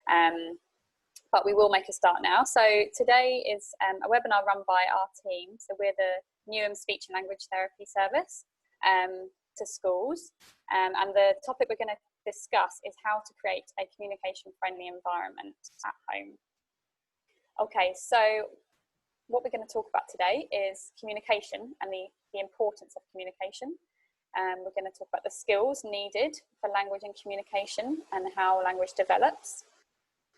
But we will make a start now. So today is a webinar run by our team. So we're the Newham Speech and Language Therapy Service to schools. And the topic we're going to discuss is how to create a communication-friendly environment at home. Okay, so what we're going to talk about today is communication and the importance of communication. We're going to talk about the skills needed for language and communication and how language develops.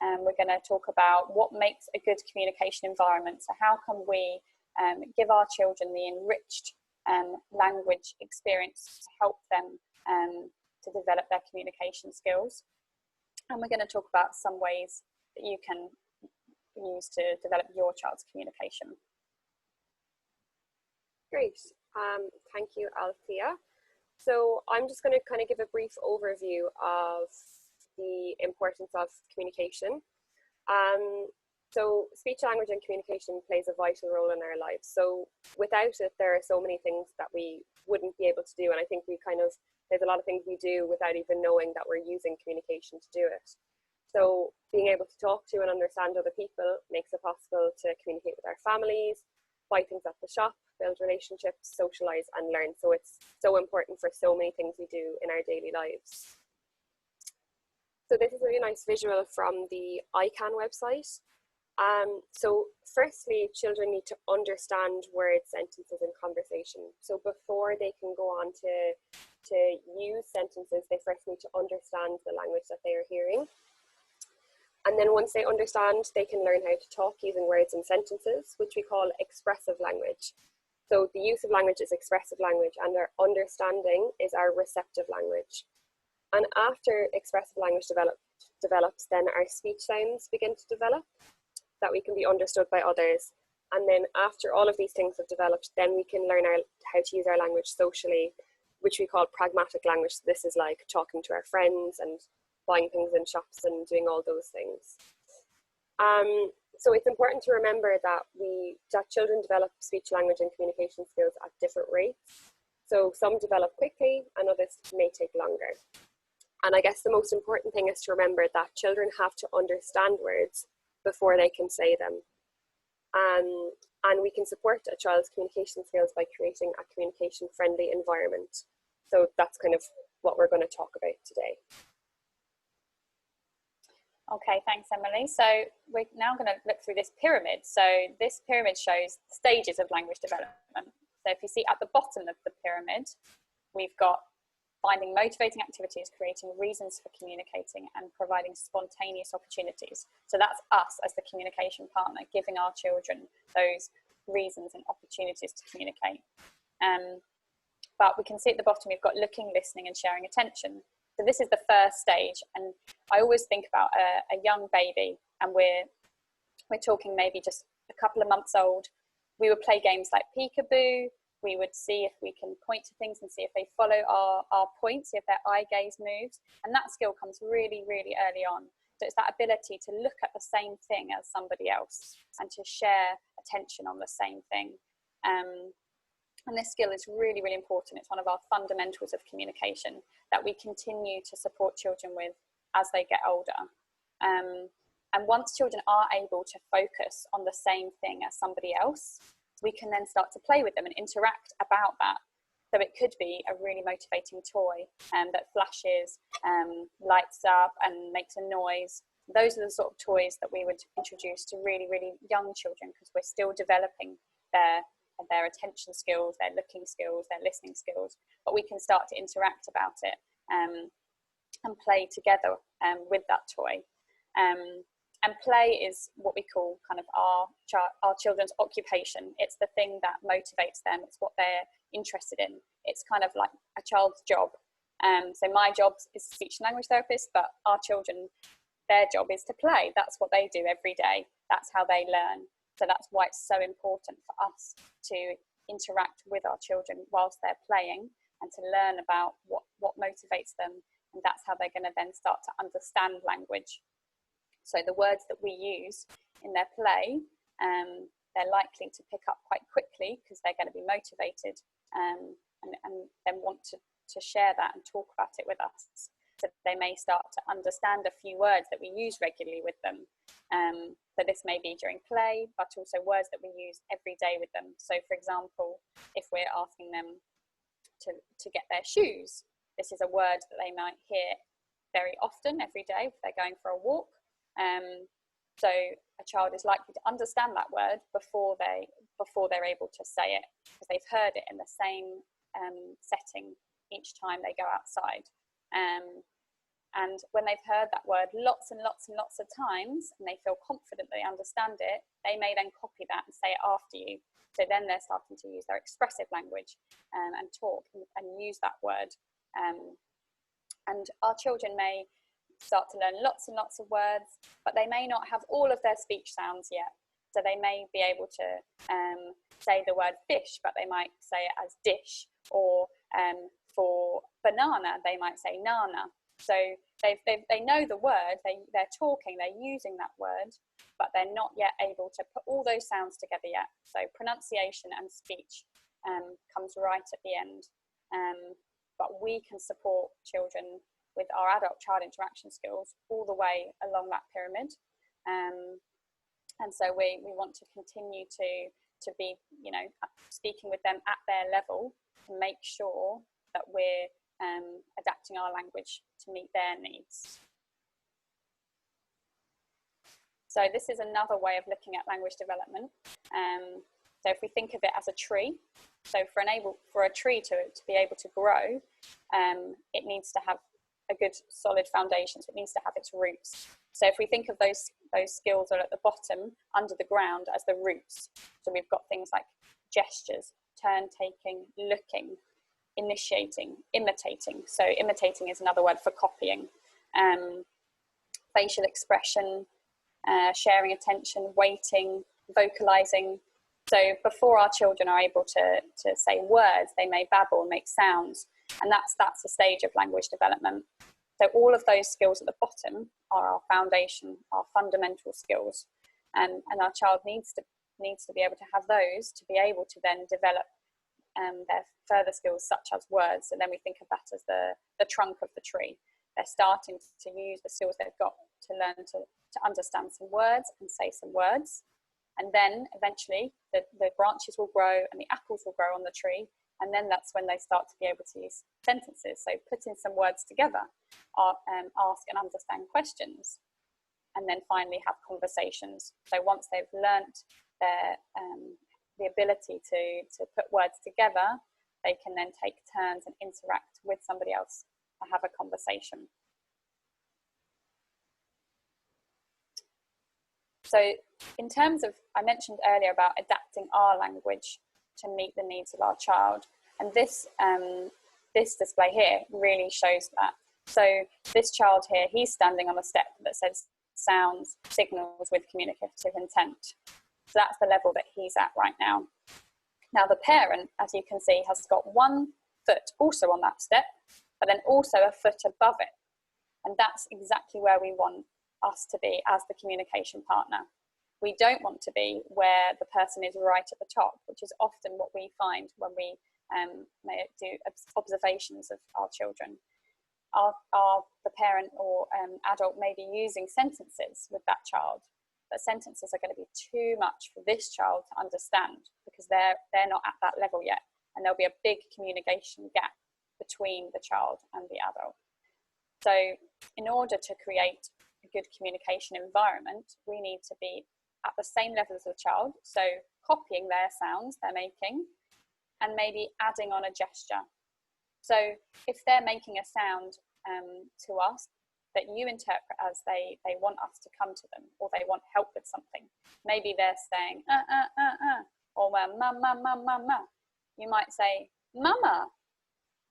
We're going to talk about what makes a good communication environment. So how can we give our children the enriched language experience to help them to develop their communication skills. And we're going to talk about some ways that you can use to develop your child's communication. Great. Thank you, Althea. So I'm just going to kind of give a brief overview of the importance of communication. So speech, language and communication plays a vital role in our lives. So without it, there are so many things that we wouldn't be able to do. And I think there's a lot of things we do without even knowing that we're using communication to do it. So being able to talk to and understand other people makes it possible to communicate with our families, buy things at the shop, build relationships, socialize and learn. So it's so important for so many things we do in our daily lives. So this is a really nice visual from the ICANN website. So firstly, children need to understand words, sentences and conversation. So before they can go on to use sentences, they first need to understand the language that they are hearing. And then once they understand, they can learn how to talk using words and sentences, which we call expressive language. So the use of language is expressive language and our understanding is our receptive language. And after expressive language develops, then our speech sounds begin to develop, that we can be understood by others. And then after all of these things have developed, then we can learn how to use our language socially, which we call pragmatic language. This is like talking to our friends and buying things in shops and doing all those things. So it's important to remember that children develop speech, language and communication skills at different rates. So some develop quickly and others may take longer. And I guess the most important thing is to remember that children have to understand words before they can say them. And we can support a child's communication skills by creating a communication-friendly environment. So that's kind of what we're going to talk about today. Okay, thanks, Emily. So we're now going to look through this pyramid. So this pyramid shows stages of language development. So if you see at the bottom of the pyramid, we've got finding motivating activities, creating reasons for communicating and providing spontaneous opportunities. So that's us as the communication partner, giving our children those reasons and opportunities to communicate. But we can see at the bottom, we've got looking, listening and sharing attention. So this is the first stage. And I always think about a young baby and we're talking maybe just a couple of months old. We would play games like peekaboo. We would see if we can point to things and see if they follow our points, see if their eye gaze moves. And that skill comes really, really early on. So it's that ability to look at the same thing as somebody else and to share attention on the same thing. And this skill is really, really important. It's one of our fundamentals of communication that we continue to support children with as they get older. And once children are able to focus on the same thing as somebody else, we can then start to play with them and interact about that. So it could be a really motivating toy that flashes, lights up and makes a noise. Those are the sort of toys that we would introduce to really, really young children because we're still developing their attention skills, their looking skills, their listening skills. But we can start to interact about it and play together with that toy. And play is what we call kind of our children's occupation. It's the thing that motivates them. It's what they're interested in. It's kind of like a child's job. So my job is speech and language therapist, but our children, their job is to play. That's what they do every day. That's how they learn. So that's why it's so important for us to interact with our children whilst they're playing and to learn about what motivates them. And that's how they're going to then start to understand language. So the words that we use in their play, they're likely to pick up quite quickly because they're going to be motivated and then want to share that and talk about it with us. So So they may start to understand a few words that we use regularly with them. So this may be during play, but also words that we use every day with them. So for example, if we're asking them to get their shoes, this is a word that they might hear very often every day if they're going for a walk. So a child is likely to understand that word before they're able to say it, because they've heard it in the same setting each time they go outside. And when they've heard that word lots and lots and lots of times, and they feel confident they understand it, they may then copy that and say it after you. So then they're starting to use their expressive language and talk and use that word. And our children may start to learn lots and lots of words, but they may not have all of their speech sounds yet. So they may be able to say the word fish, but they might say it as dish, or for banana, they might say nana. So they know the word, they're talking, they're using that word, but they're not yet able to put all those sounds together yet. So pronunciation and speech comes right at the end. But we can support children with our adult-child interaction skills all the way along that pyramid. And so we want to continue to be, speaking with them at their level to make sure that we're adapting our language to meet their needs. So this is another way of looking at language development. So if we think of it as a tree, so for a tree to be able to grow, it needs to have a good solid foundation. So it needs to have its roots. So if we think of those skills are at the bottom under the ground as the roots. So we've got things like gestures, turn taking, looking, initiating, imitating. So imitating is another word for copying. Facial expression, sharing attention, waiting, vocalizing. So before our children are able to say words, they may babble and make sounds. And that's a stage of language development. So all of those skills at the bottom are our foundation, our fundamental skills. And our child needs to be able to have those to be able to then develop their further skills, such as words. And then we think of that as the trunk of the tree. They're starting to use the skills they've got to learn to understand some words and say some words. And then eventually the branches will grow and the apples will grow on the tree. And then that's when they start to be able to use sentences. So putting some words together, ask and understand questions, and then finally have conversations. So once they've learnt the ability to put words together, they can then take turns and interact with somebody else to have a conversation. So in terms of, I mentioned earlier about adapting our language to meet the needs of our child. And this display here really shows that. So this child here, he's standing on a step that says sounds, signals with communicative intent. So that's the level that he's at right now. Now the parent, as you can see, has got one foot also on that step, but then also a foot above it. And that's exactly where we want us to be as the communication partner. We don't want to be where the person is right at the top, which is often what we find when we may do observations of our children. The parent or adult may be using sentences with that child, but sentences are going to be too much for this child to understand because they're not at that level yet, and there'll be a big communication gap between the child and the adult. So in order to create a good communication environment, we need to be at the same level as the child, so copying their sounds they're making and maybe adding on a gesture. So if they're making a sound to us that you interpret as they want us to come to them, or they want help with something, maybe they're saying or ma ma ma ma ma, you might say mama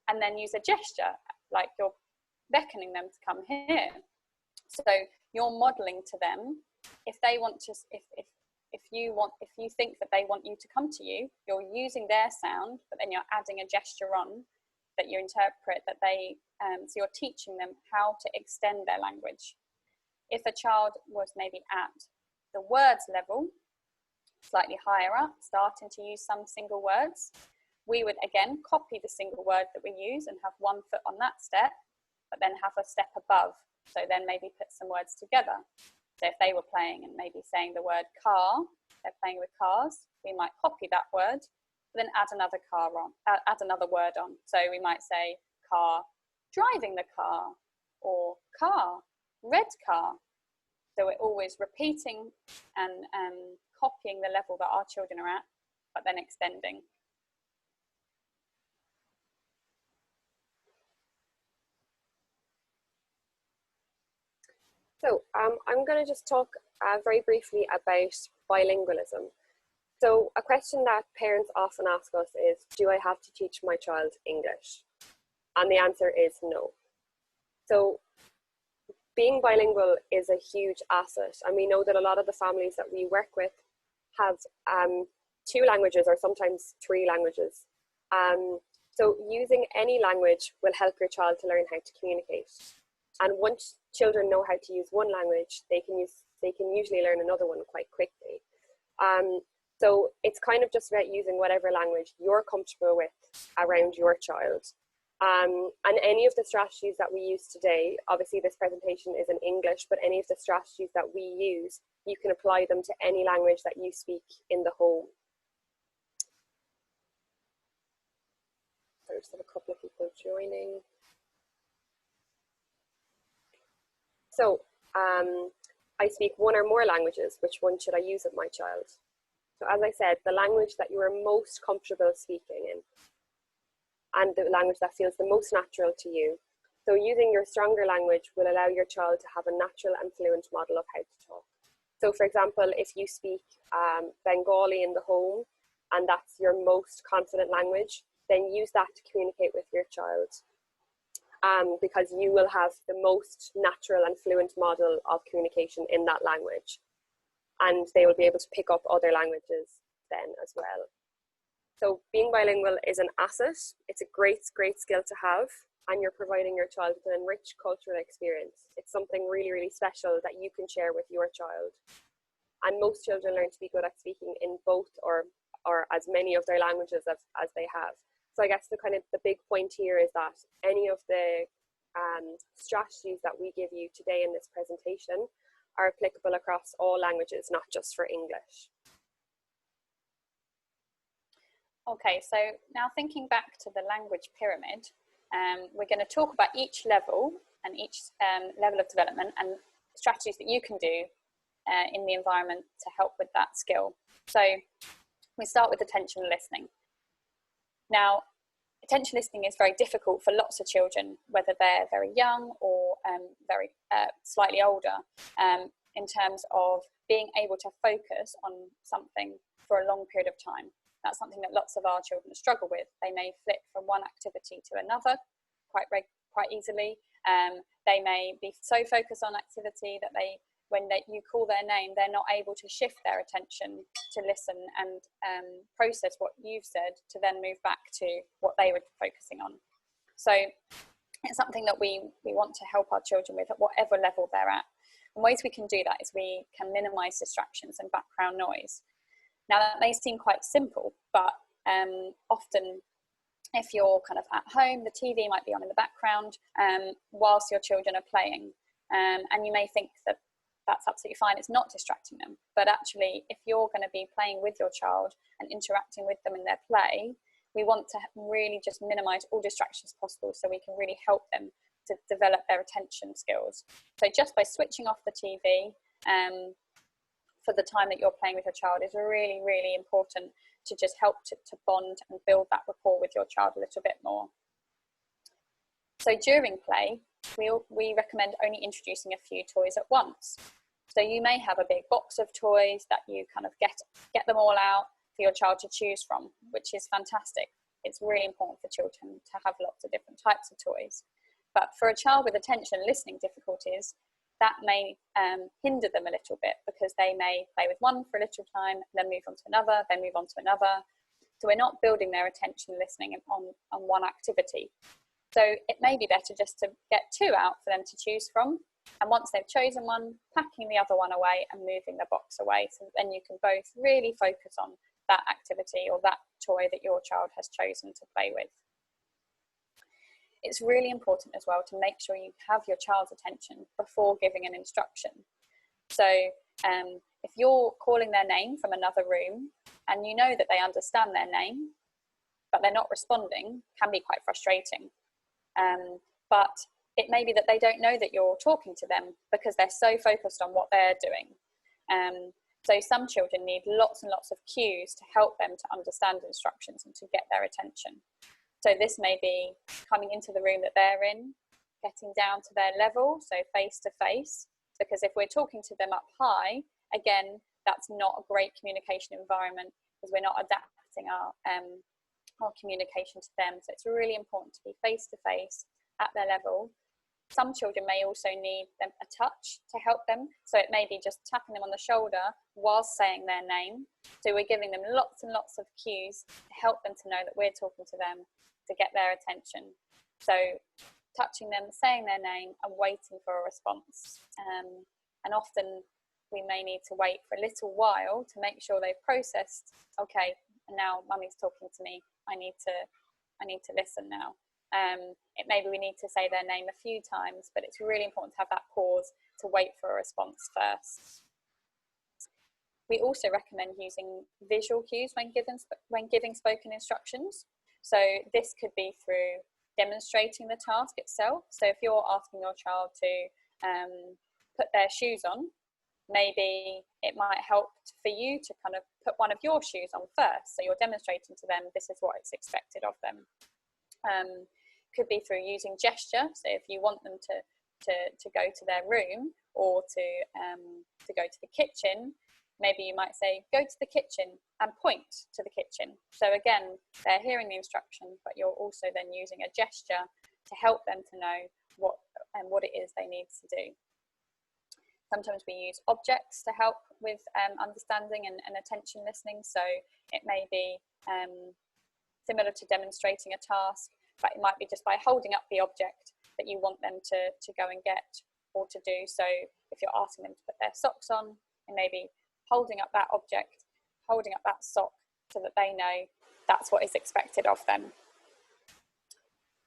and then use a gesture like you're beckoning them to come here. So you're modeling to them. If they want to, if you think that they want you to come to you, you're using their sound, but then you're adding a gesture on that you interpret that they, so you're teaching them how to extend their language. If a child was maybe at the words level, slightly higher up, starting to use some single words, we would again copy the single word that we use and have one foot on that step, but then have a step above. So then maybe put some words together. So if they were playing and maybe saying the word car, they're playing with cars, we might copy that word, but then add another add another word on. So we might say car, driving the car, or car, red car. So we're always repeating and copying the level that our children are at, but then extending. So I'm going to just talk very briefly about bilingualism. So a question that parents often ask us is, do I have to teach my child English? And the answer is no. So being bilingual is a huge asset. And we know that a lot of the families that we work with have 2 languages or sometimes 3 languages. So using any language will help your child to learn how to communicate. And once children know how to use one language, they can usually learn another one quite quickly. So it's kind of just about using whatever language you're comfortable with around your child. And any of the strategies that we use today, obviously this presentation is in English, but any of the strategies that we use, you can apply them to any language that you speak in the home. So I just have a couple of people joining. So I speak 1 or more languages. Which one should I use with my child? So as I said, the language that you are most comfortable speaking in and the language that feels the most natural to you. So using your stronger language will allow your child to have a natural and fluent model of how to talk. So for example, if you speak Bengali in the home and that's your most confident language, then use that to communicate with your child. Because you will have the most natural and fluent model of communication in that language. And they will be able to pick up other languages then as well. So being bilingual is an asset. It's a great skill to have, and you're providing your child with an enriched cultural experience. It's something really, really special that you can share with your child. And most children learn to be good at speaking in both or as many of their languages as they have. So I guess the big point here is that any of the strategies that we give you today in this presentation are applicable across all languages, not just for English. Okay, so now thinking back to the language pyramid, we're going to talk about each level and each level of development and strategies that you can do in the environment to help with that skill. So we start with attention listening. Now, attention listening is very difficult for lots of children, whether they're very young or very slightly older, in terms of being able to focus on something for a long period of time. That's something that lots of our children struggle with. They may flip from one activity to another quite easily. They may be so focused on activity that when you call their name, they're not able to shift their attention to listen and process what you've said to then move back to what they were focusing on. So it's something that we want to help our children with at whatever level they're at. And ways we can do that is we can minimize distractions and background noise. Now that may seem quite simple, but often if you're kind of at home, the TV might be on in the background whilst your children are playing. And you may think that that's absolutely fine, it's not distracting them. But actually, if you're going to be playing with your child and interacting with them in their play, we want to really just minimize all distractions possible so we can really help them to develop their attention skills. So just by switching off the TV for the time that you're playing with your child is really, really important to just help to bond and build that rapport with your child a little bit more. So during play, we recommend only introducing a few toys at once. So you may have a big box of toys that you kind of get them all out for your child to choose from, which is fantastic. It's really important for children to have lots of different types of toys. But for a child with attention and listening difficulties, that may hinder them a little bit because they may play with one for a little time, then move on to another, then move on to another. So we're not building their attention and listening on one activity. So it may be better just to get two out for them to choose from. And once they've chosen one, packing the other one away and moving the box away. So then you can both really focus on that activity or that toy that your child has chosen to play with. It's really important as well to make sure you have your child's attention before giving an instruction. So if you're calling their name from another room and you know that they understand their name, but they're not responding, can be quite frustrating. But it may be that they don't know that you're talking to them because they're so focused on what they're doing. So some children need lots and lots of cues to help them to understand instructions and to get their attention. So this may be coming into the room that they're in, getting down to their level, so face to face, because if we're talking to them up high, again, that's not a great communication environment because we're not adapting our communication to them. So it's really important to be face to face at their level. Some children may also need a touch to help them. So it may be just tapping them on the shoulder whilst saying their name. So we're giving them lots and lots of cues to help them to know that we're talking to them, to get their attention. So touching them, saying their name and waiting for a response. And often we may need to wait for a little while to make sure they've processed, okay, now mummy's talking to me, I need to listen now. It maybe we need to say their name a few times, but it's really important to have that pause to wait for a response first. We also recommend using visual cues when giving spoken instructions. So this could be through demonstrating the task itself. So if you're asking your child to put their shoes on, maybe it might help for you to kind of put one of your shoes on first. So you're demonstrating to them, this is what is expected of them. Could be through using gesture. So if you want them to go to their room or to go to the kitchen, maybe you might say, go to the kitchen and point to the kitchen. So again, they're hearing the instruction, but you're also then using a gesture to help them to know what it is they need to do. Sometimes we use objects to help with understanding and attention listening. So it may be similar to demonstrating a task, but it might be just by holding up the object that you want them to go and get or to do. So if you're asking them to put their socks on, and maybe holding up that object, holding up that sock so that they know that's what is expected of them.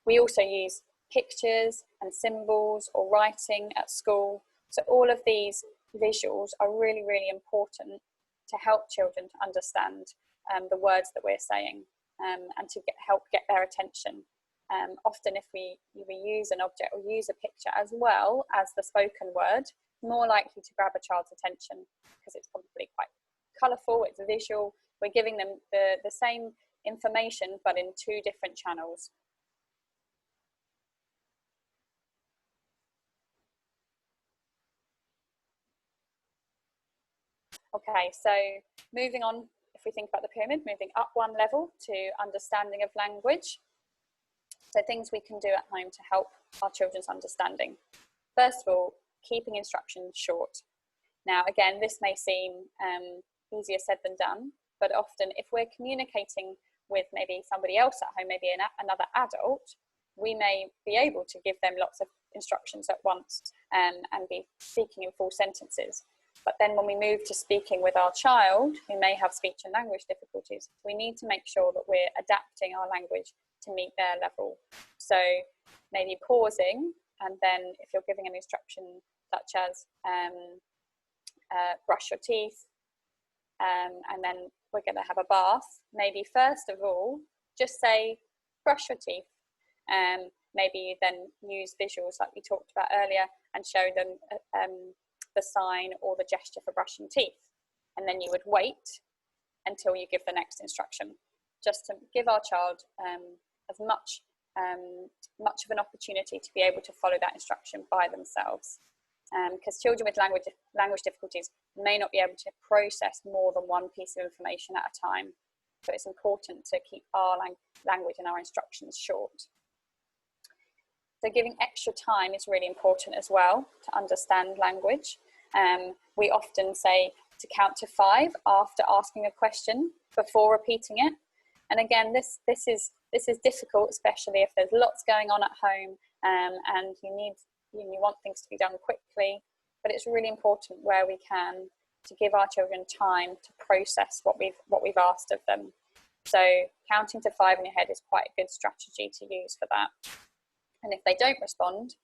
We also use pictures and symbols or writing at school. So all of these visuals are really, really important to help children to understand the words that we're saying and to help get their attention. Often if we use an object or use a picture as well as the spoken word, more likely to grab a child's attention because it's probably quite colourful, it's visual. We're giving them the same information but in two different channels. Okay, so moving on, if we think about the pyramid, moving up one level to understanding of language. So things we can do at home to help our children's understanding. First of all, keeping instructions short. Now, again, this may seem easier said than done, but often if we're communicating with maybe somebody else at home, maybe another adult, we may be able to give them lots of instructions at once and be speaking in full sentences. But then when we move to speaking with our child who may have speech and language difficulties, we need to make sure that we're adapting our language to meet their level. So maybe pausing, and then if you're giving an instruction such as brush your teeth, and then we're going to have a bath, maybe first of all, just say brush your teeth. Maybe you then use visuals like we talked about earlier and show them the sign or the gesture for brushing teeth. And then you would wait until you give the next instruction, just to give our child as much of an opportunity to be able to follow that instruction by themselves. Because children with language difficulties may not be able to process more than one piece of information at a time. So it's important to keep our language and our instructions short. So giving extra time is really important as well to understand language. We often say to count to 5 after asking a question before repeating it. And again, this is difficult, especially if there's lots going on at home and you want things to be done quickly. But it's really important where we can to give our children time to process what we've asked of them. So counting to 5 in your head is quite a good strategy to use for that. And if they don't respond,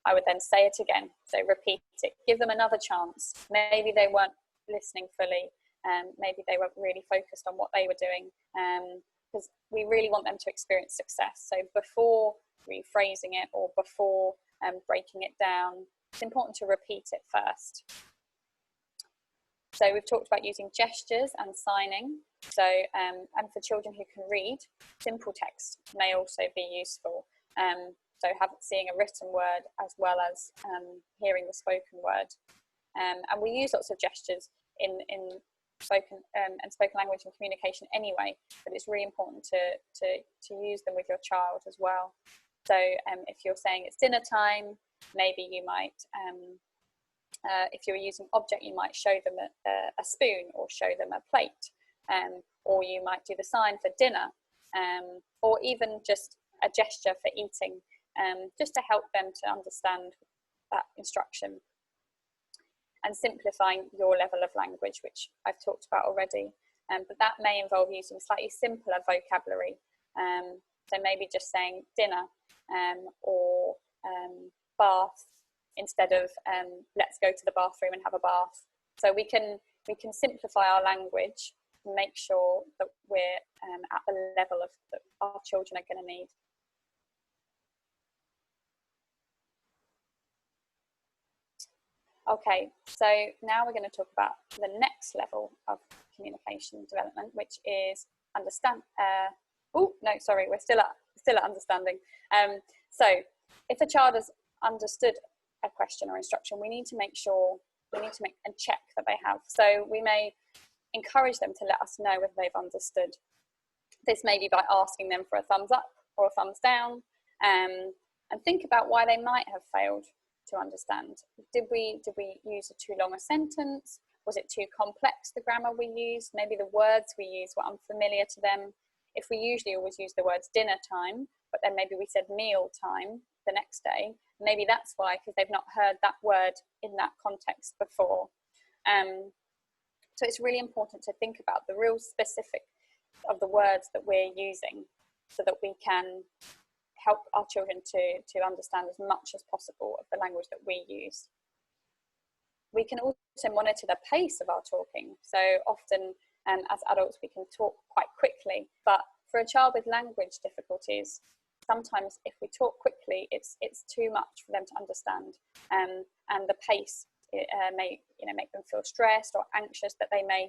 I would then say it again. So repeat it, give them another chance. Maybe they weren't listening fully. Maybe they weren't really focused on what they were doing, because we really want them to experience success. So before rephrasing it or before breaking it down, it's important to repeat it first. So we've talked about using gestures and signing. So, and for children who can read, simple text may also be useful. So seeing a written word as well as hearing the spoken word. And we use lots of gestures in spoken and spoken language and communication anyway, but it's really important to use them with your child as well. So if you're saying it's dinner time, maybe you might, if you're using object, you might show them a spoon or show them a plate, or you might do the sign for dinner, or even just a gesture for eating, just to help them to understand that instruction. And simplifying your level of language, which I've talked about already, but that may involve using slightly simpler vocabulary. So maybe just saying dinner or bath instead of let's go to the bathroom and have a bath. So we can simplify our language and make sure that we're at the level of that our children are going to need. Okay, so now we're going to talk about the next level of communication development, which is understand. Oh no, sorry, we're still at understanding. So if a child has understood a question or instruction, we need to make and check that they have. So we may encourage them to let us know whether they've understood. This may be by asking them for a thumbs up or a thumbs down, and think about why they might have failed to understand. Did we use too long a sentence? Was it too complex, the grammar we used? Maybe the words we used were unfamiliar to them. If we usually always use the words dinner time, but then maybe we said meal time the next day, maybe that's why, because they've not heard that word in that context before. So it's really important to think about the real specific of the words that we're using so that we can help our children to understand as much as possible of the language that we use. We can also monitor the pace of our talking. So often as adults we can talk quite quickly, but for a child with language difficulties, sometimes if we talk quickly, it's too much for them to understand, and the pace may make them feel stressed or anxious, that they may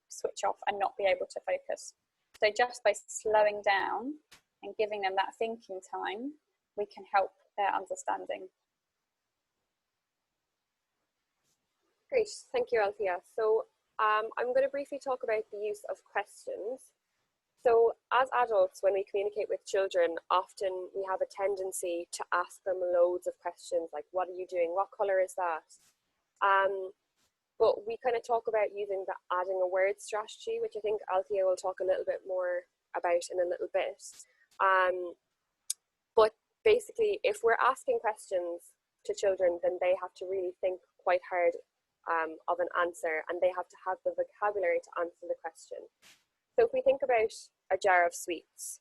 switch off and not be able to focus. So just by slowing down and giving them that thinking time, we can help their understanding. Great, thank you, Althea. So I'm going to briefly talk about the use of questions. So as adults, when we communicate with children, often we have a tendency to ask them loads of questions like, what are you doing? What color is that? But we kind of talk about using the adding a word strategy, which I think Althea will talk a little bit more about in a little bit. But basically, if we're asking questions to children, then they have to really think quite hard of an answer, and they have to have the vocabulary to answer the question. So if we think about a jar of sweets,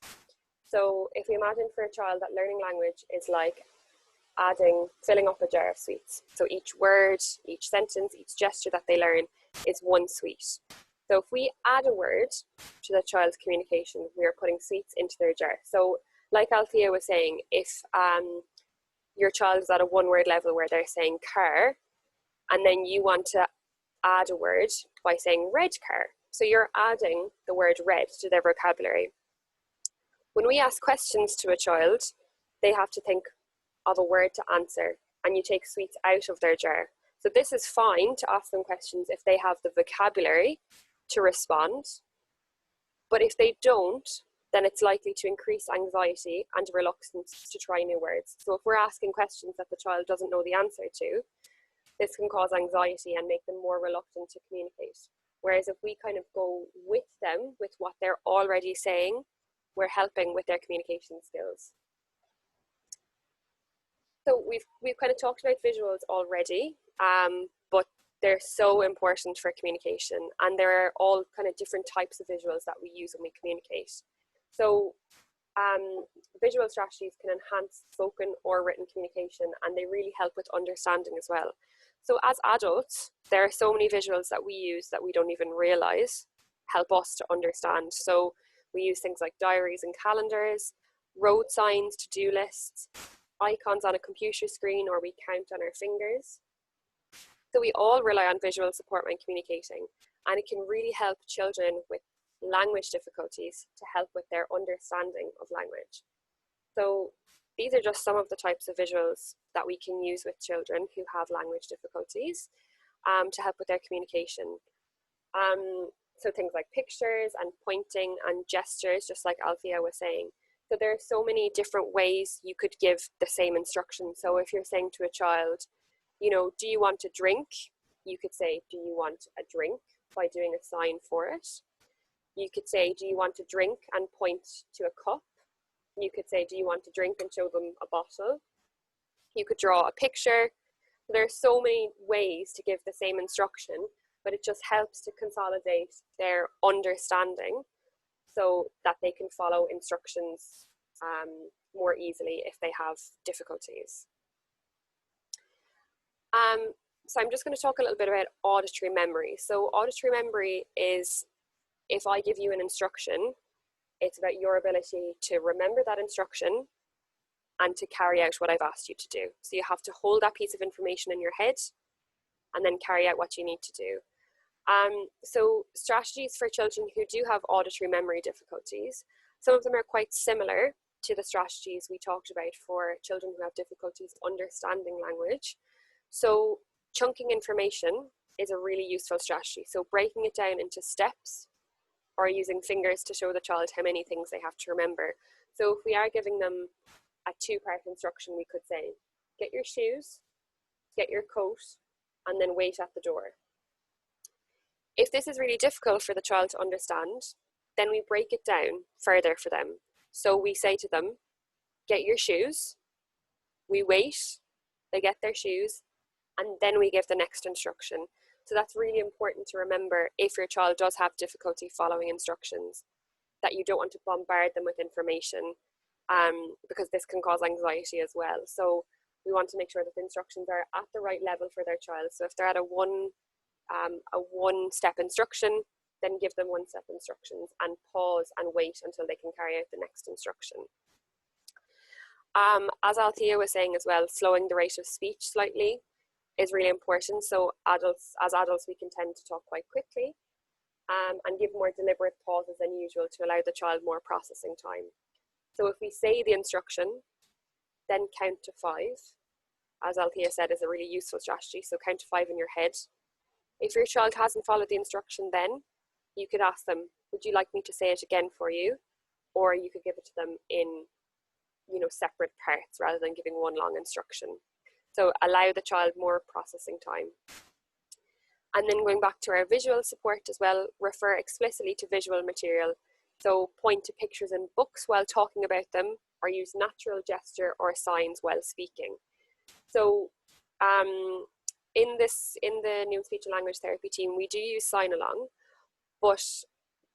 so if we imagine for a child that learning language is like filling up a jar of sweets. So each word, each sentence, each gesture that they learn is one sweet. So if we add a word to the child's communication, we are putting sweets into their jar. So like Althea was saying, if your child is at a one-word level where they're saying car, and then you want to add a word by saying red car, so you're adding the word red to their vocabulary. When we ask questions to a child, they have to think of a word to answer, and you take sweets out of their jar. So this is fine to ask them questions if they have the vocabulary to respond, but if they don't, then it's likely to increase anxiety and reluctance to try new words. So if we're asking questions that the child doesn't know the answer to, this can cause anxiety and make them more reluctant to communicate. Whereas if we kind of go with them, with what they're already saying, we're helping with their communication skills. So we've kind of talked about visuals already, but they're so important for communication, and there are all kind of different types of visuals that we use when we communicate. So Visual strategies can enhance spoken or written communication, and they really help with understanding as well. So as adults, there are so many visuals that we use that we don't even realize help us to understand. So we use things like diaries and calendars, road signs, to-do lists, icons on a computer screen, or we count on our fingers. So we all rely on visual support when communicating, and it can really help children with language difficulties to help with their understanding of language. So these are just some of the types of visuals that we can use with children who have language difficulties to help with their communication. So things like pictures and pointing and gestures, just like Althea was saying. So there are so many different ways you could give the same instruction. So if you're saying to a child, you know, do you want a drink? You could say, do you want a drink, by doing a sign for it. You could say, do you want a drink, and point to a cup. You could say, do you want a drink, and show them a bottle. You could draw a picture. There are so many ways to give the same instruction, but it just helps to consolidate their understanding so that they can follow instructions more easily if they have difficulties. So I'm just going to talk a little bit about auditory memory. So auditory memory is, if I give you an instruction, it's about your ability to remember that instruction and to carry out what I've asked you to do. So you have to hold that piece of information in your head and then carry out what you need to do. So strategies for children who do have auditory memory difficulties, some of them are quite similar to the strategies we talked about for children who have difficulties understanding language. So chunking information is a really useful strategy. So breaking it down into steps, or using fingers to show the child how many things they have to remember. So if we are giving them a two-part instruction, we could say, get your shoes, get your coat, and then wait at the door. If this is really difficult for the child to understand, then we break it down further for them. So we say to them, get your shoes, we wait, they get their shoes, and then we give the next instruction. So that's really important to remember if your child does have difficulty following instructions, that you don't want to bombard them with information because this can cause anxiety as well. So we want to make sure that the instructions are at the right level for their child. So if they're at a one-step instruction, then give them one-step instructions and pause and wait until they can carry out the next instruction. As Althea was saying as well, slowing the rate of speech slightly is really important. So as adults, we can tend to talk quite quickly and give more deliberate pauses than usual to allow the child more processing time. So if we say the instruction, then count to 5, as Althea said, is a really useful strategy. So count to 5 in your head. If your child hasn't followed the instruction, then you could ask them, would you like me to say it again for you? Or you could give it to them in, separate parts rather than giving one long instruction. So allow the child more processing time. And then going back to our visual support as well, refer explicitly to visual material. So point to pictures in books while talking about them, or use natural gesture or signs while speaking. So in the Newham Speech and Language Therapy team, we do use sign along, but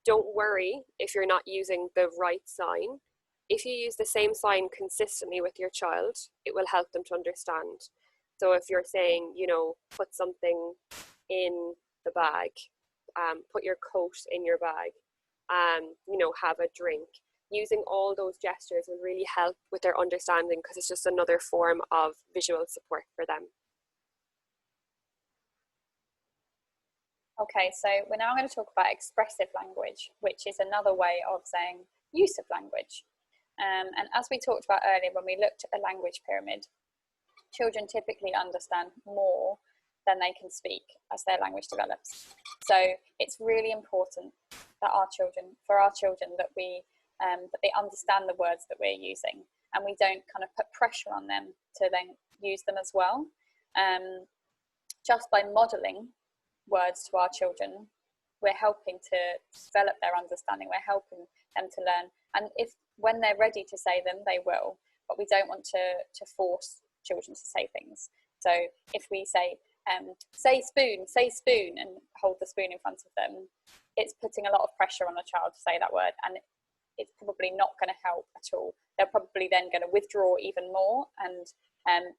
don't worry if you're not using the right sign. If you use the same sign consistently with your child, it will help them to understand. So if you're saying, put something in the bag, put your coat in your bag, have a drink, using all those gestures will really help with their understanding because it's just another form of visual support for them. Okay, so we're now going to talk about expressive language, which is another way of saying use of language. And as we talked about earlier, when we looked at the language pyramid, children typically understand more than they can speak as their language develops. So it's really important that for our children, that they understand the words that we're using, and we don't kind of put pressure on them to then use them as well. Just by modelling words to our children, we're helping to develop their understanding, we're helping them to learn, and when they're ready to say them, they will, but we don't want to force children to say things. So if we say say spoon, and hold the spoon in front of them, it's putting a lot of pressure on a child to say that word, and it's probably not going to help at all. They're probably then going to withdraw even more and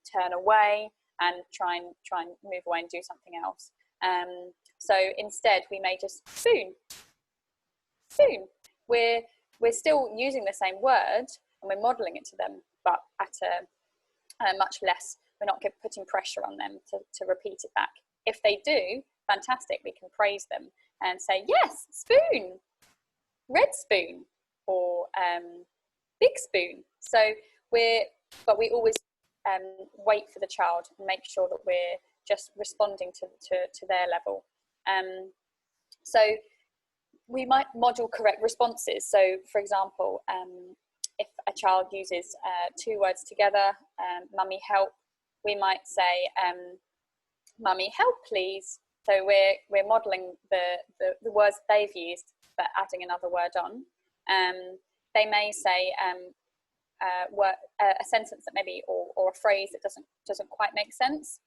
turn away and try and move away and do something else. So instead, we may just spoon. We're still using the same word and we're modelling it to them, but at a much less. We're not putting pressure on them to repeat it back. If they do, fantastic. We can praise them and say, yes, spoon, red spoon, or big spoon. So we always wait for the child and make sure that we're just responding to their level. So we might model correct responses. So for example, if a child uses two words together, mummy help, we might say, mummy help please. So we're modelling the words they've used, but adding another word on. They may say a sentence that maybe, or a phrase that doesn't quite make sense.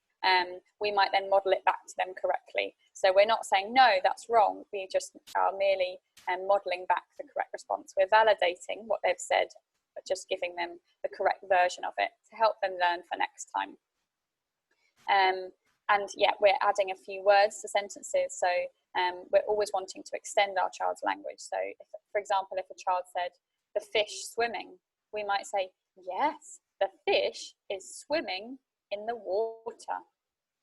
We might then model it back to them correctly. So we're not saying, no, that's wrong. We just are merely modelling back the correct response. We're validating what they've said, but just giving them the correct version of it to help them learn for next time. And yeah, we're adding a few words to sentences. So we're always wanting to extend our child's language. So if, for example, if a child said, the fish swimming, we might say, yes, the fish is swimming in the water.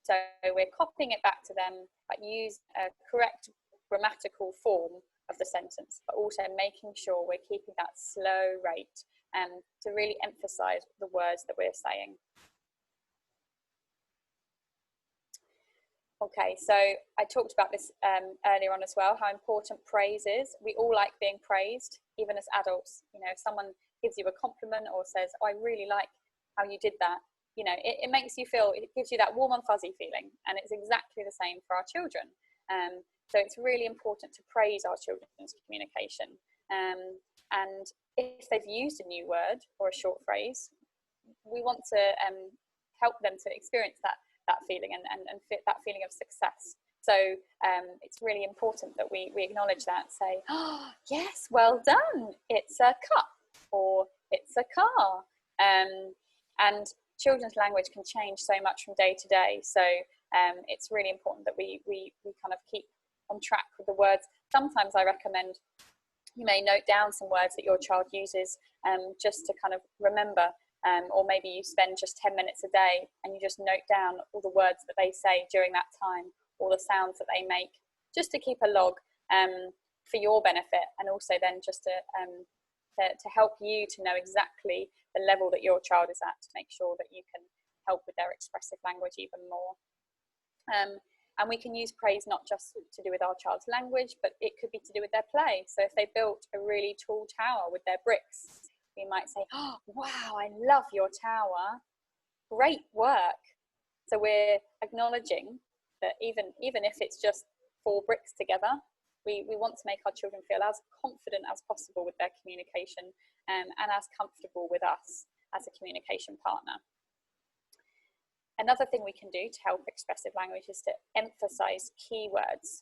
So we're copying it back to them, but use a correct grammatical form of the sentence, but also making sure we're keeping that slow rate to really emphasize the words that we're saying. Okay, so I talked about this earlier on as well, how important praise is. We all like being praised, even as adults. You know, if someone gives you a compliment or says, oh, I really like how you did that, you know, it makes you feel, it gives you that warm and fuzzy feeling, and it's exactly the same for our children. So it's really important to praise our children's communication. And if they've used a new word or a short phrase, we want to help them to experience that feeling and fit that feeling of success. So it's really important that we acknowledge that, say, oh, yes, well done, it's a cup, or it's a car. And children's language can change so much from day to day. So it's really important that we kind of keep on track with the words. Sometimes I recommend you may note down some words that your child uses just to kind of remember. Or maybe you spend just 10 minutes a day and you just note down all the words that they say during that time, all the sounds that they make, just to keep a log for your benefit, and also then just to help you to know exactly the level that your child is at, to make sure that you can help with their expressive language even more. And we can use praise not just to do with our child's language, but it could be to do with their play. So if they built a really tall tower with their bricks, we might say, oh, wow, I love your tower. Great work. So we're acknowledging that even if it's just 4 bricks together, we want to make our children feel as confident as possible with their communication and as comfortable with us as a communication partner. Another thing we can do to help expressive language is to emphasize keywords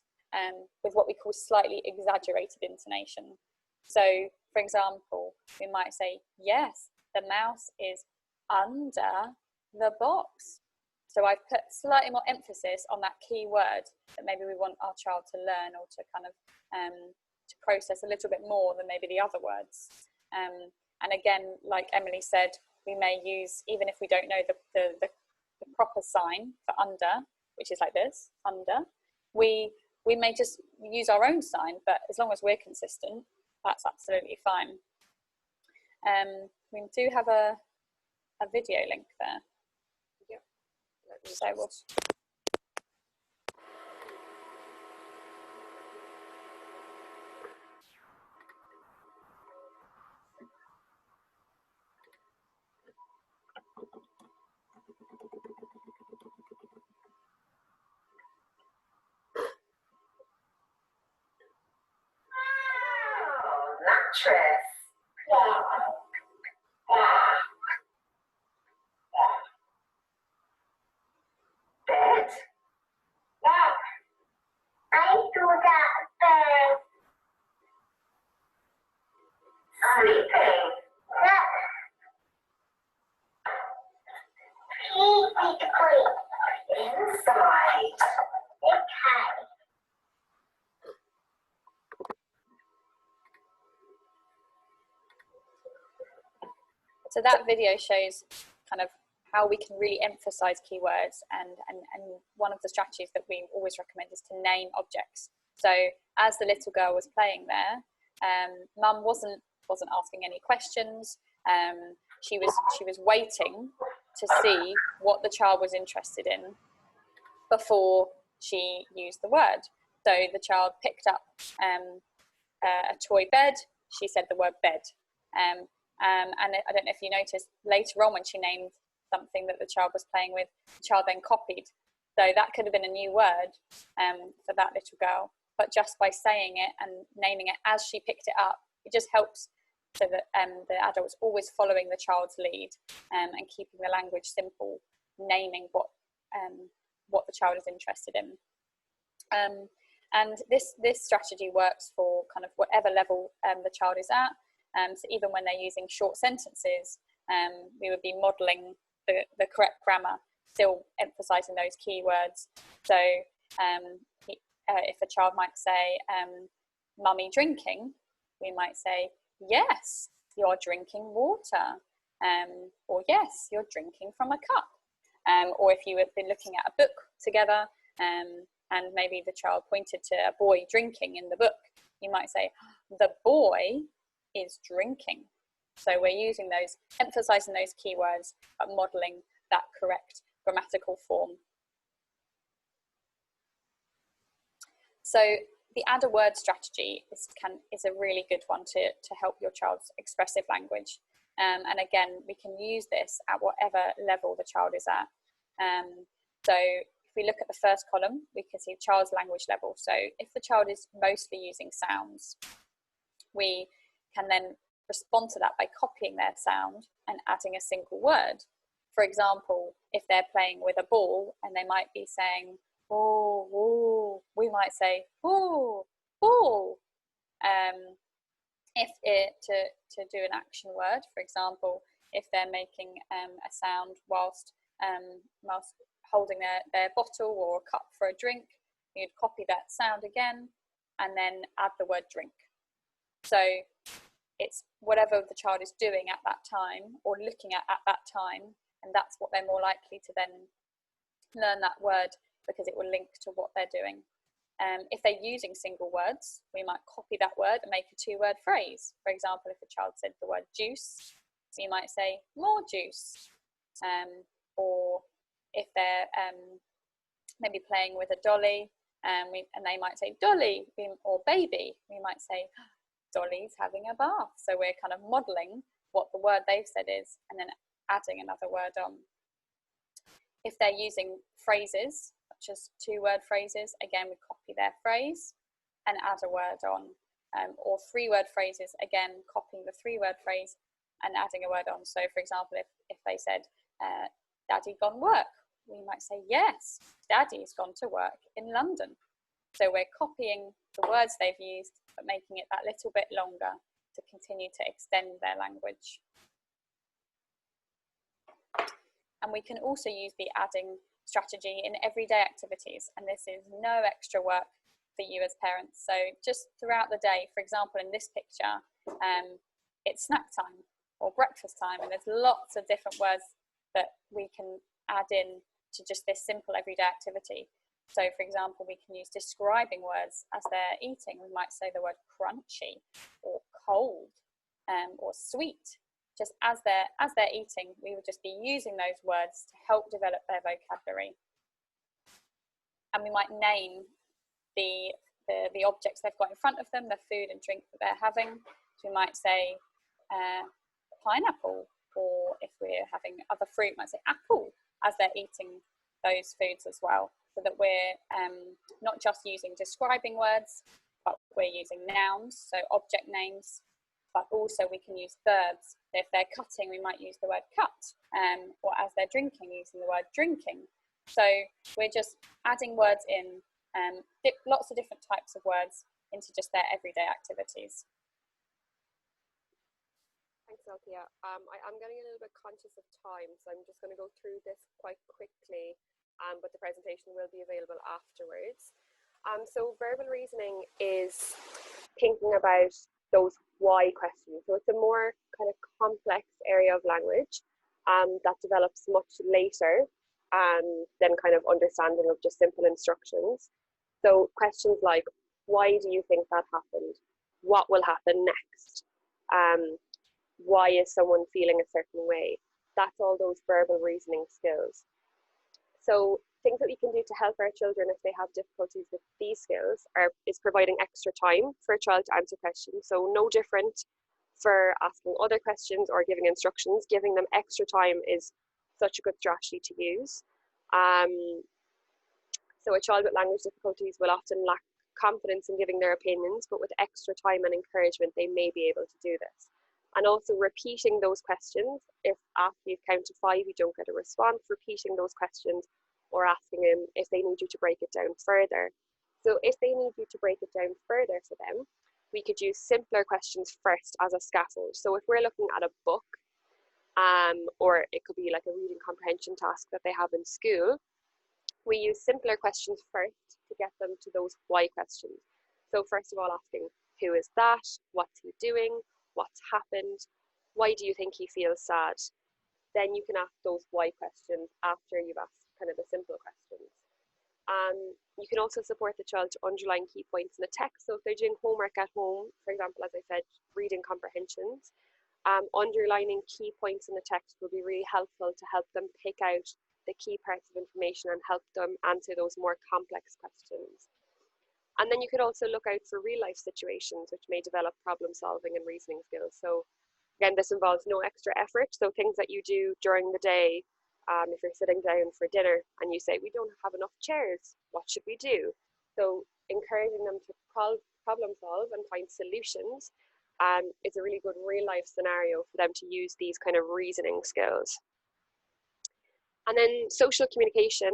with what we call slightly exaggerated intonation. So, for example, we might say, yes, the mouse is under the box. So I've put slightly more emphasis on that key word that maybe we want our child to learn, or to kind of to process a little bit more than maybe the other words. And again, like Emily said, we may use, even if we don't know the proper sign for under, which is like this, under, we may just use our own sign, but as long as we're consistent, that's absolutely fine. We do have a video link there. Yep. So we'll... Mattress. Bed. I do that bed. Sleeping. Inside. Okay. So that video shows kind of how we can really emphasize keywords, and one of the strategies that we always recommend is to name objects. So as the little girl was playing there, Mum wasn't asking any questions. She was waiting to see what the child was interested in before she used the word. So the child picked up a toy bed. She said the word bed. And I don't know if you noticed, later on when she named something that the child was playing with, the child then copied. So that could have been a new word for that little girl. But just by saying it and naming it as she picked it up, it just helps so that the adult's always following the child's lead and keeping the language simple, naming what the child is interested in. And this strategy works for kind of whatever level the child is at. So even when they're using short sentences, we would be modelling the correct grammar, still emphasising those keywords. So if a child might say, "Mummy drinking," we might say, "Yes, you're drinking water," or "Yes, you're drinking from a cup." Or if you had been looking at a book together, and maybe the child pointed to a boy drinking in the book, you might say, "The boy is drinking." So we're using those, emphasising those keywords, but modelling that correct grammatical form. So the add a word strategy is a really good one to help your child's expressive language. And again, we can use this at whatever level the child is at. So if we look at the first column, we can see child's language level. So if the child is mostly using sounds, we can then respond to that by copying their sound and adding a single word. For example, if they're playing with a ball and they might be saying, "Oh, oh," we might say, "Oh, ball." To do an action word, for example, if they're making a sound whilst holding their bottle or a cup for a drink, you'd copy that sound again and then add the word drink. So it's whatever the child is doing at that time or looking at that time, and that's what they're more likely to then learn that word, because it will link to what they're doing. If they're using single words, we might copy that word and make a two-word phrase. For example, if a child said the word juice, so you might say more juice. Or if they're maybe playing with a dolly, and they might say dolly or baby, we might say Dolly's having a bath. So we're kind of modelling what the word they've said is and then adding another word on. If they're using phrases, such as two-word phrases, again, we copy their phrase and add a word on. Or three-word phrases, again, copying the three-word phrase and adding a word on. So, for example, if they said, "Daddy gone work," we might say, "Yes, Daddy's gone to work in London." So we're copying the words they've used, but making it that little bit longer to continue to extend their language. And we can also use the adding strategy in everyday activities, and this is no extra work for you as parents. So just throughout the day, for example, in this picture, it's snack time or breakfast time, and there's lots of different words that we can add in to just this simple everyday activity. So for example, we can use describing words as they're eating. We might say the word crunchy or cold or sweet. Just as they're eating, we would just be using those words to help develop their vocabulary. And we might name the objects they've got in front of them, the food and drink that they're having. So we might say pineapple, or if we're having other fruit, might say apple as they're eating those foods as well. So that we're not just using describing words, but we're using nouns, so object names, but also we can use verbs. So if they're cutting, we might use the word cut, or as they're drinking, using the word drinking. So we're just adding words in, lots of different types of words into just their everyday activities. Thanks, Althea. I'm getting a little bit conscious of time, so I'm just going to go through this quite quickly, but the presentation will be available afterwards. So verbal reasoning is thinking about those why questions. So it's a more kind of complex area of language that develops much later than kind of understanding of just simple instructions. So questions like, why do you think that happened? What will happen next? Why is someone feeling a certain way? That's all those verbal reasoning skills. So things that we can do to help our children if they have difficulties with these skills is providing extra time for a child to answer questions. So no different for asking other questions or giving instructions. Giving them extra time is such a good strategy to use. So a child with language difficulties will often lack confidence in giving their opinions, but with extra time and encouragement, they may be able to do this. And also repeating those questions. If after you've counted 5, you don't get a response, repeating those questions or asking them if they need you to break it down further. So if they need you to break it down further for them, we could use simpler questions first as a scaffold. So if we're looking at a book, or it could be like a reading comprehension task that they have in school, we use simpler questions first to get them to those why questions. So first of all, asking, who is that? What's he doing? What's happened? Why do you think he feels sad? Then you can ask those why questions after you've asked kind of the simple questions. You can also support the child to underline key points in the text. So if they're doing homework at home, for example, as I said, reading comprehensions, underlining key points in the text will be really helpful to help them pick out the key parts of information and help them answer those more complex questions. And then you could also look out for real life situations which may develop problem solving and reasoning skills. So again, this involves no extra effort. So things that you do during the day, if you're sitting down for dinner and you say, we don't have enough chairs, what should we do? So encouraging them to problem solve and find solutions is a really good real life scenario for them to use these kind of reasoning skills. And then social communication,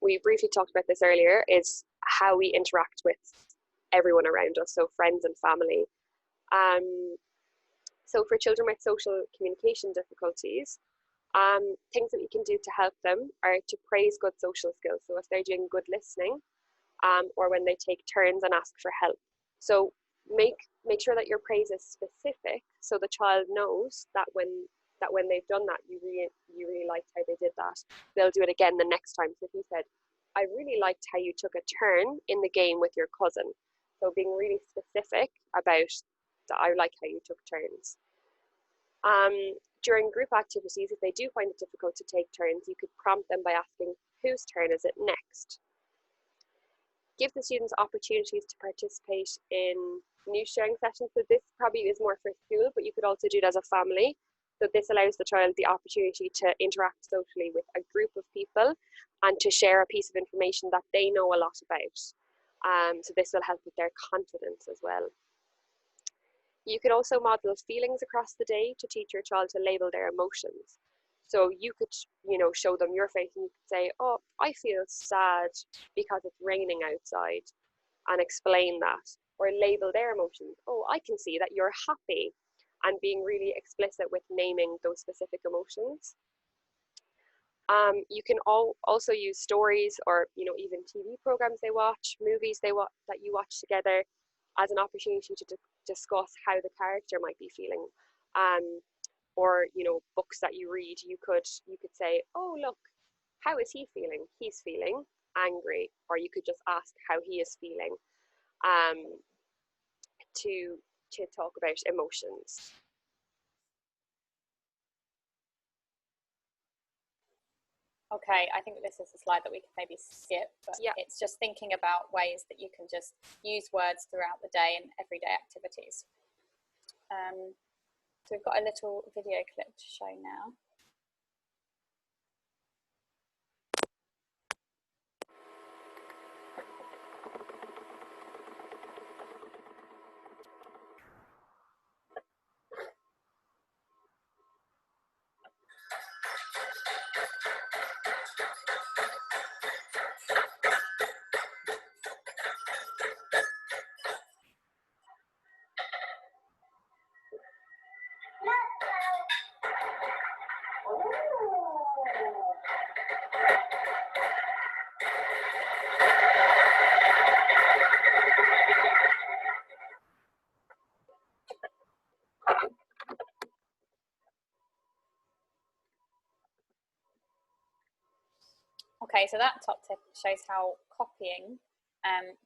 we briefly talked about this earlier, is how we interact with everyone around us, so friends and family. So for children with social communication difficulties, things that we can do to help them are to praise good social skills. So if they're doing good listening, or when they take turns and ask for help. So make sure that your praise is specific, so the child knows that when they've done that, you really liked how they did that. They'll do it again the next time. So if you said, I really liked how you took a turn in the game with your cousin. So being really specific about that, I like how you took turns. During group activities, if they do find it difficult to take turns, you could prompt them by asking, whose turn is it next? Give the students opportunities to participate in news sharing sessions. So this probably is more for school, but you could also do it as a family. So this allows the child the opportunity to interact socially with a group of people and to share a piece of information that they know a lot about. So this will help with their confidence as well. You could also model feelings across the day to teach your child to label their emotions. So you could, show them your face and you could say, oh, I feel sad because it's raining outside, and explain that. Or label their emotions. Oh, I can see that you're happy, and being really explicit with naming those specific emotions. You can also use stories or even TV programs they watch, movies that you watch together as an opportunity to discuss how the character might be feeling. Or books that you read, you could say, oh look, how is he feeling? He's feeling angry. Or you could just ask how he is feeling, to talk about emotions. Okay, I think this is a slide that we can maybe skip, but yeah, it's just thinking about ways that you can just use words throughout the day and everyday activities. So we've got a little video clip to show now. Okay, so that top tip shows how copying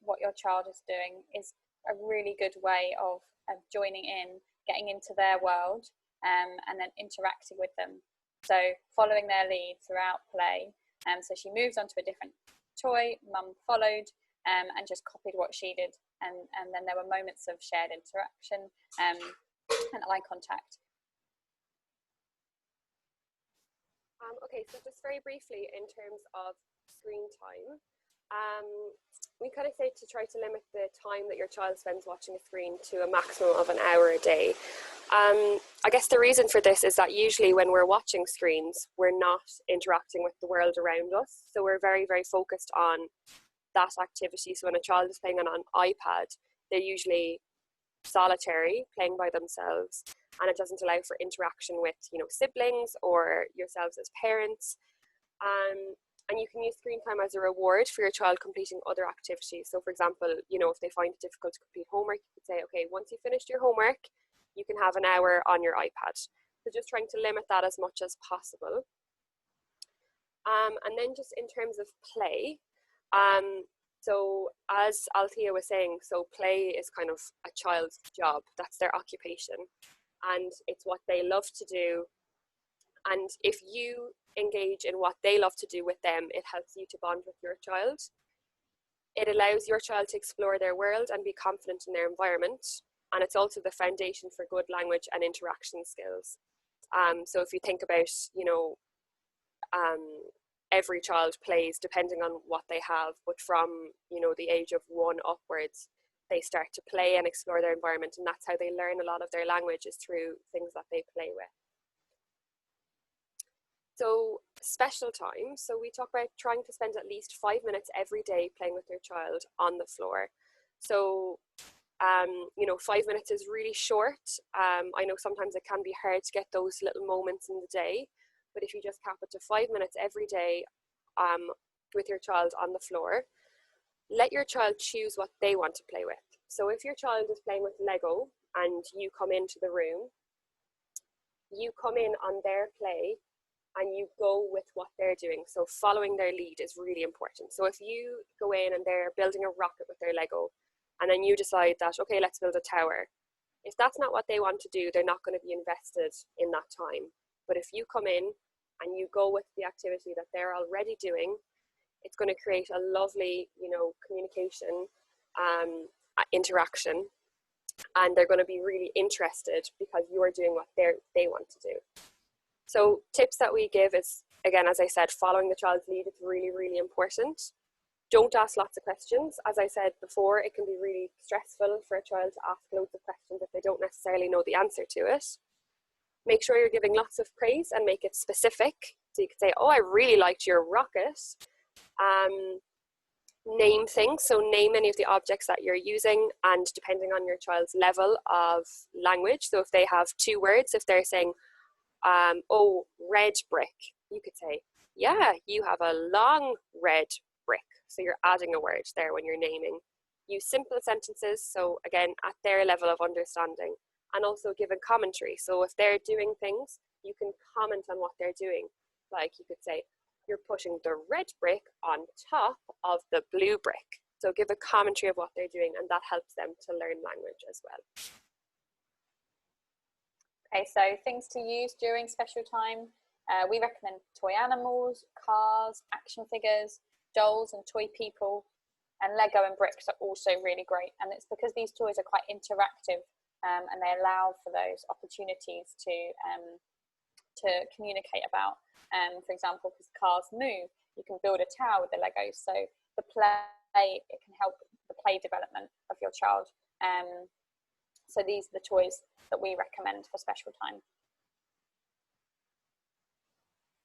what your child is doing is a really good way of joining in, getting into their world, and then interacting with them. So following their lead throughout play. So she moves on to a different toy, mum followed, and just copied what she did. And then there were moments of shared interaction and eye contact. Okay, so just very briefly in terms of screen time, we kind of say to try to limit the time that your child spends watching a screen to a maximum of an hour a day. I guess the reason for this is that usually when we're watching screens, we're not interacting with the world around us. So we're very, very focused on that activity. So when a child is playing on an iPad, they're usually solitary, playing by themselves, and it doesn't allow for interaction with, siblings or yourselves as parents. And you can use screen time as a reward for your child completing other activities. So for example, if they find it difficult to complete homework, you could say, okay, once you've finished your homework, you can have an hour on your iPad. So just trying to limit that as much as possible. And then just in terms of play, so as Althea was saying, so play is kind of a child's job. That's their occupation. And it's what they love to do. And if you engage in what they love to do with them, it helps you to bond with your child. It allows your child to explore their world and be confident in their environment. And it's also the foundation for good language and interaction skills. So if you think about, every child plays depending on what they have, but from, the age of 1 upwards, they start to play and explore their environment. And that's how they learn a lot of their language, is through things that they play with. So special time. So we talk about trying to spend at least 5 minutes every day playing with your child on the floor. So, 5 minutes is really short. I know sometimes it can be hard to get those little moments in the day, but if you just cap it to 5 minutes every day with your child on the floor, let your child choose what they want to play with. So if your child is playing with Lego and you come into the room, you come in on their play and you go with what they're doing. So following their lead is really important. So if you go in and they're building a rocket with their Lego, and then you decide that, okay, let's build a tower. If that's not what they want to do, they're not going to be invested in that time. But if you come in and you go with the activity that they're already doing, it's going to create a lovely, communication, interaction, and they're going to be really interested because you're doing what they want to do. So tips that we give is, again, as I said, following the child's lead is really, really important. Don't ask lots of questions. As I said before, it can be really stressful for a child to ask loads of questions if they don't necessarily know the answer to it. Make sure you're giving lots of praise and make it specific. So you could say, oh, I really liked your rocket. Name things. So name any of the objects that you're using, and depending on your child's level of language. So if they have 2 words, if they're saying, oh, red brick, you could say, yeah, you have a long red brick. So you're adding a word there when you're naming. Use simple sentences, so again, at their level of understanding, and also give a commentary. So if they're doing things, you can comment on what they're doing. Like you could say, you're putting the red brick on top of the blue brick. So give a commentary of what they're doing, and that helps them to learn language as well. Okay, so things to use during special time. We recommend toy animals, cars, action figures, dolls and toy people, and Lego and bricks are also really great. And it's because these toys are quite interactive, and they allow for those opportunities to communicate about. For example, because cars move, you can build a tower with the Legos. So the play, it can help the play development of your child. So these are the toys that we recommend for special time.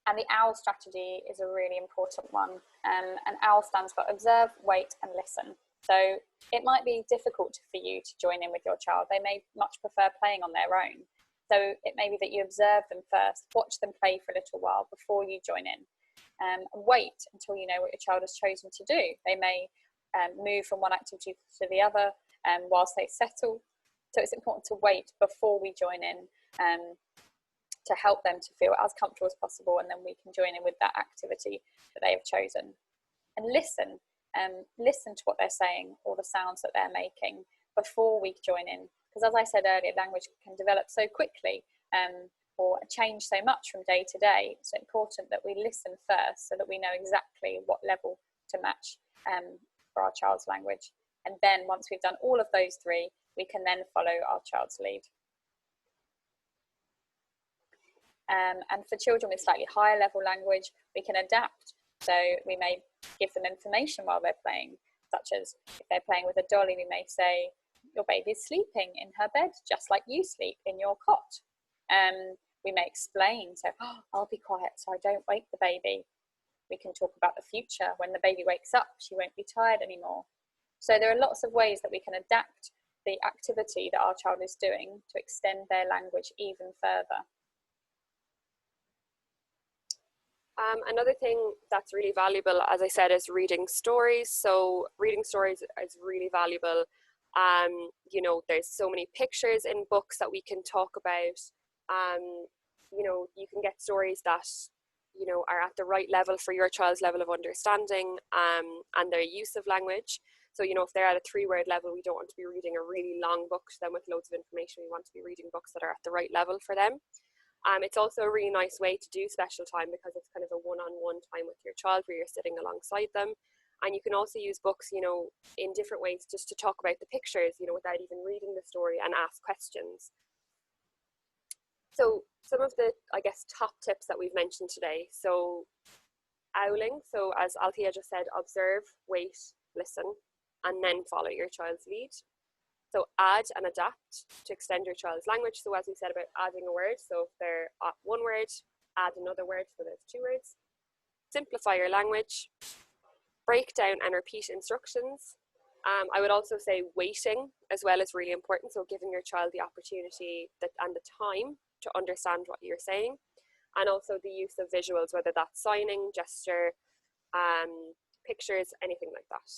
And the OWL strategy is a really important one. And OWL stands for observe, wait, and listen. So it might be difficult for you to join in with your child. They may much prefer playing on their own. So it may be that you observe them first, watch them play for a little while before you join in. And wait until you know what your child has chosen to do. They may move from one activity to the other whilst they settle. So it's important to wait before we join in to help them to feel as comfortable as possible, and then we can join in with that activity that they have chosen. And listen to what they're saying or the sounds that they're making before we join in, because as I said earlier, language can develop so quickly or change so much from day to day. It's important that we listen first so that we know exactly what level to match for our child's language. And then once we've done all of those three, we can then follow our child's lead. And for children with slightly higher level language, we can adapt. So we may give them information while they're playing, such as if they're playing with a dolly, we may say, your baby's sleeping in her bed, just like you sleep in your cot. We may explain, so, I'll be quiet so I don't wake the baby. We can talk about the future. When the baby wakes up, she won't be tired anymore. So there are lots of ways that we can adapt the activity that our child is doing to extend their language even further. Another thing that's really valuable, as I said, is reading stories. So reading stories is really valuable. You know, there's so many pictures in books that we can talk about. You know, you can get stories that, you know, are at the right level for your child's level of understanding and their use of language. So, you know, if they're at a 3-word level, we don't want to be reading a really long book to them with loads of information. We want to be reading books that are at the right level for them. It's also a really nice way to do special time because it's kind of a one-on-one time with your child where you're sitting alongside them. And you can also use books, you know, in different ways just to talk about the pictures, you know, without even reading the story, and ask questions. So some of the, I guess, top tips that we've mentioned today. So owling. So as Althea just said, observe, wait, listen, and then follow your child's lead. So add and adapt to extend your child's language. So as we said about adding a word, so if they're at 1 word, add another word so there's 2 words. Simplify your language. Break down and repeat instructions. I would also say waiting as well is really important. So giving your child the opportunity and the time to understand what you're saying. And also the use of visuals, whether that's signing, gesture, pictures, anything like that.